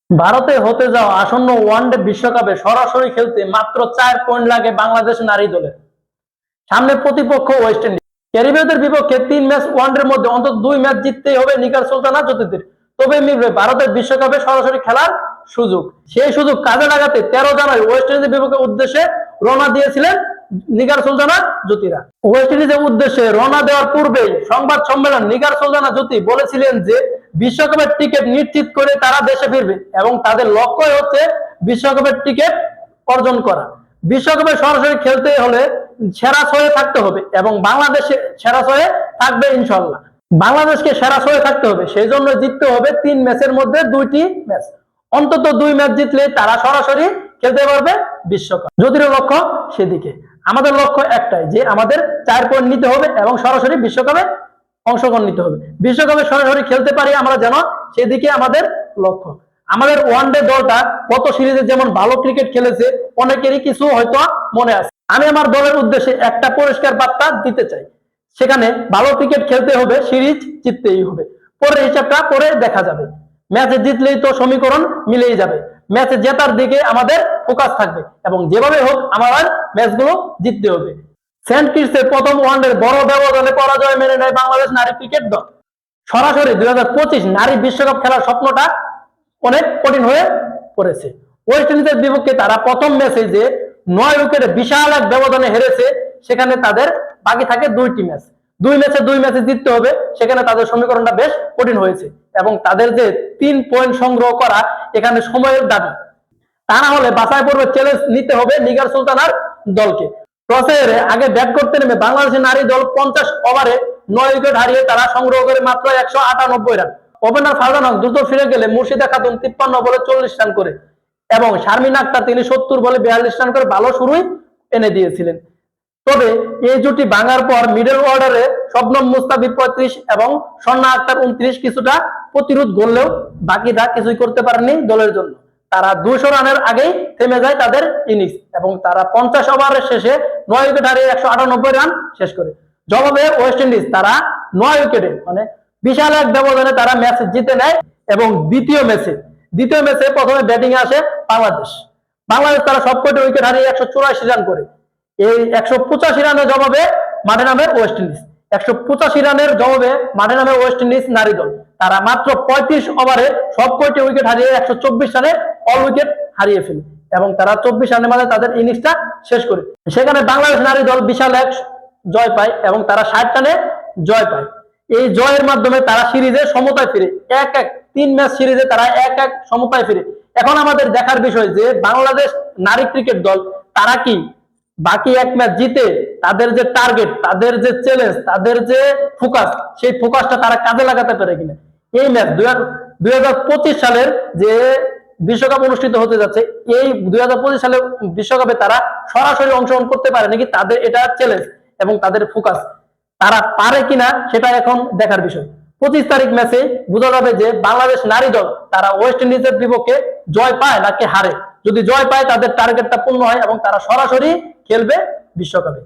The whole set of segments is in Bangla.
ভারতে হতে যাওয়া আসন্ন ওয়ানডে বিশ্বকাপে সরাসরি খেলতে মাত্র 4 পয়েন্ট লাগে বাংলাদেশ নারী দলের। সামনে প্রতিপক্ষ ওয়েস্ট ইন্ডিজ। ক্যারিবীয়দের বিপক্ষে 3 ম্যাচ ওয়ানডের মধ্যে অন্তত 2 ম্যাচ জিততেই হবে নিগার সুলতানা জ্যোতিদের। তবে মিলবে ভারতের বিশ্বকাপে সরাসরি খেলার সুযোগ। সেই সুযোগ কাজে লাগাতে 13 জানুয়ারি ওয়েস্ট ইন্ডিজের বিপক্ষে উদ্দেশ্যে রওনা দিয়েছিলেন নিগার সুলতানা জ্যোতিরা। ওয়েস্ট ইন্ডিজের উদ্দেশ্যে রওনা দেওয়ার পূর্বেই সংবাদ সম্মেলন নিগার সুলতানা জ্যোতি বলেছিলেন যে বিশ্বকাপের টিকিট নিশ্চিত করে তারা দেশে ফিরবে এবং তাদের লক্ষ্য হচ্ছে বিশ্বকাপের টিকিট অর্জন করা। বিশ্বকাপে সরাসরি খেলতে হলে সেরা ছয়ে থাকতে হবে এবং বাংলাদেশে সেরা ছয়ে থাকবে ইনশাল্লাহ। বাংলাদেশকে সেরা ছয়ে থাকতে হবে, সেই জন্য জিততে হবে 3 ম্যাচের মধ্যে 2টি ম্যাচ। অন্তত 2 ম্যাচ জিতলে তারা সরাসরি খেলতে পারবে বিশ্বকাপ। যদিও লক্ষ্য সেদিকে, আমাদের লক্ষ্য একটাই যে আমাদের 4 পয়েন্ট নিতে হবে এবং সরাসরি বিশ্বকাপে অংশগ্রহণ নিতে হবে। বিশ্বকাপে সরাসরি খেলতে পারি আমরা যেন, সেদিকে আমাদের লক্ষ্য। আমাদের ওয়ানডে দলটা গত সিরিজে যেমন ভালো ক্রিকেট খেলেছে, অনেকেরই কিছু হয়তো মনে আছে। আমি আমার দলের উদ্দেশ্যে একটা পরিষ্কার বার্তা দিতে চাই, সেখানে ভালো ক্রিকেট খেলতে হবে, সিরিজ জিততেই হবে। পরের হিসাবটা পরে দেখা যাবে। ম্যাচে জিতলেই তো সমীকরণ মিলেই যাবে। ম্যাচে জেতার দিকে আমাদের ফোকাস থাকবে এবং যেভাবে হোক আমার ম্যাচগুলো জিততে হবে। সেন্ট কিটসের প্রথম ওয়ানডের বড় ব্যবধানে পরাজয় মেনে নেয় বাংলাদেশ নারী ক্রিকেট দল। সরাসরি 2025 নারী বিশ্বকাপ খেলার স্বপ্নটা অনেক কঠিন হয়ে পড়েছে। ওয়েস্ট ইন্ডিজের বিপক্ষে তারা প্রথম ম্যাচে যে 9 উইকেটে বিশাল এক ব্যবধানে হেরেছে, সেখানে তাদের বাকি থাকে 2টি ম্যাচ। 2 ম্যাচে জিততে হবে, সেখানে তাদের সমীকরণটা বেশ কঠিন হয়েছে এবং তাদের যে 3 পয়েন্ট সংগ্রহ করা এখানে সময়ের দাবি। তা না হলে বাছাই পর্বে চ্যালেঞ্জ নিতে হবে নিগার সুলতানার দলকে। টসে হেরে আগে ব্যাট করতে নেমে বাংলাদেশের নারী দল 50 ওভারে 9 উইকেট হারিয়ে তারা সংগ্রহ করে মাত্র 198 রান। ওপেনার ফারজান হক দ্রুত ফিরে গেলে মুর্শিদা খাতুন 53 বলে 40 রান করে এবং শারমিন আক্তার তিনি 70 বলে 42 রান করে ভালো শুরুই এনে দিয়েছিলেন। তবে এই জুটি ভাঙার পর মিডল অর্ডারে শবনম মুস্তাফিজ 35 এবং স্বর্ণা আক্তার 29 কিছুটা প্রতিরোধ গড়লেও বাকিরা কিছুই করতে পারেনি দলের জন্য। তারা 200 রানের আগেই থেমে যায় তাদের ইনিংস এবং তারা 50 ওভারের শেষে 9 উইকেট হারিয়ে 198 রান শেষ করে। জবাবে ওয়েস্ট ইন্ডিজ তারা 9 উইকেটে মানে বিশাল এক ব্যবধানে তারা ম্যাচ জিতে নেয় এবং দ্বিতীয় ম্যাচে প্রথমে ব্যাটিং এ আসে বাংলাদেশ। তারা সবকটি উইকেট হারিয়ে 184 রান করে। এই 185 রানের জবাবে মাঠে নামে ওয়েস্ট ইন্ডিজ। 185 রানের জবাবে মাঠে নামে ওয়েস্ট ইন্ডিজ নারী দল। তারা মাত্র 35 ওভারে সবকটি উইকেট হারিয়ে 124 রানে অল উইকেট হারিয়ে ফেলে এবং তারা 24 রানের মাঝে তাদের ইনিংসটা শেষ করে। সেখানে বাংলাদেশ নারী দল বিশাল এক জয় পায় এবং তারা 60 রানে জয় পায়। এই জয়ের মাধ্যমে তারা সিরিজে সমতায় ফিরে 1-1 3 ম্যাচ সিরিজে তারা 1-1 সমতায় ফিরে। এখন আমাদের দেখার বিষয় যে বাংলাদেশ নারী ক্রিকেট দল তারা কি বাকি 1 ম্যাচ জিতে তাদের যে টার্গেট, তাদের যে চ্যালেঞ্জ, তাদের যে ফোকাস, সেই ফোকাসটা তারা কাজে লাগাতে পারে কিনা। এই ম্যাচ 2025 সালের যে বিশ্বকাপ অনুষ্ঠিত হতে যাচ্ছে, এই 2025 সালের বিশ্বকাপে তারা সরাসরি অংশগ্রহণ করতে পারে নাকি, তাদের এটা চ্যালেঞ্জ এবং তাদের ফোকাস তারা পারে কিনা সেটা এখন দেখার বিষয়। 25 তারিখ ম্যাচে বোঝা যাবে যে বাংলাদেশ নারী দল তারা ওয়েস্ট ইন্ডিজের বিপক্ষে জয় পায় নাকি হারে। যদি জয় পায় তাদের টার্গেটটা পূর্ণ হয় এবং তারা সরাসরি খেলবে বিশ্বকাপে।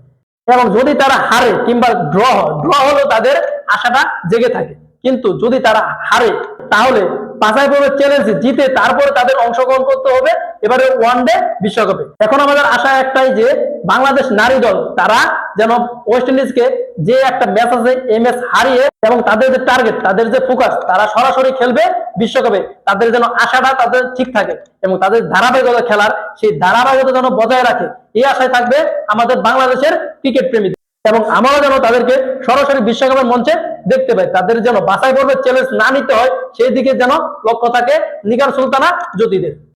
এবং যদি তারা হারে কিংবা ড্র হলেও তাদের আশাটা জেগে থাকে। কিন্তু যদি তারা হারে তাহলে বাছাই পর্বের চ্যালেঞ্জ জিতে তারপরে তাদের অংশগ্রহণ করতে হবে এবারে ওয়ানডে বিশ্বকাপে। এখন আমাদের আশা একটাই যে বাংলাদেশ নারী দল তারা যেন ওয়েস্ট ইন্ডিজকে যে একটা ম্যাচ আছে এই ম্যাচ হারিয়ে এবং তাদের যে টার্গেট, তাদের যে ফোকাস, তারা সরাসরি খেলবে বিশ্বকাপে, তাদের যেন আশাটা তাদের ঠিক থাকে এবং তাদের ধারাবাহিকতা খেলার সেই ধারাবাহিকতা যেন বজায় রাখে, এই আশায় থাকবে আমাদের বাংলাদেশের ক্রিকেট প্রেমী এবং আমরা যেন তাদেরকে সরাসরি বিশ্বকাপের মঞ্চে দেখতে পাই। তাদের যেন বাছাই পর্বের চ্যালেঞ্জ না নিতে হয়, সেই দিকে যেন লক্ষ্য থাকে নিগার সুলতানা জ্যোতিদের।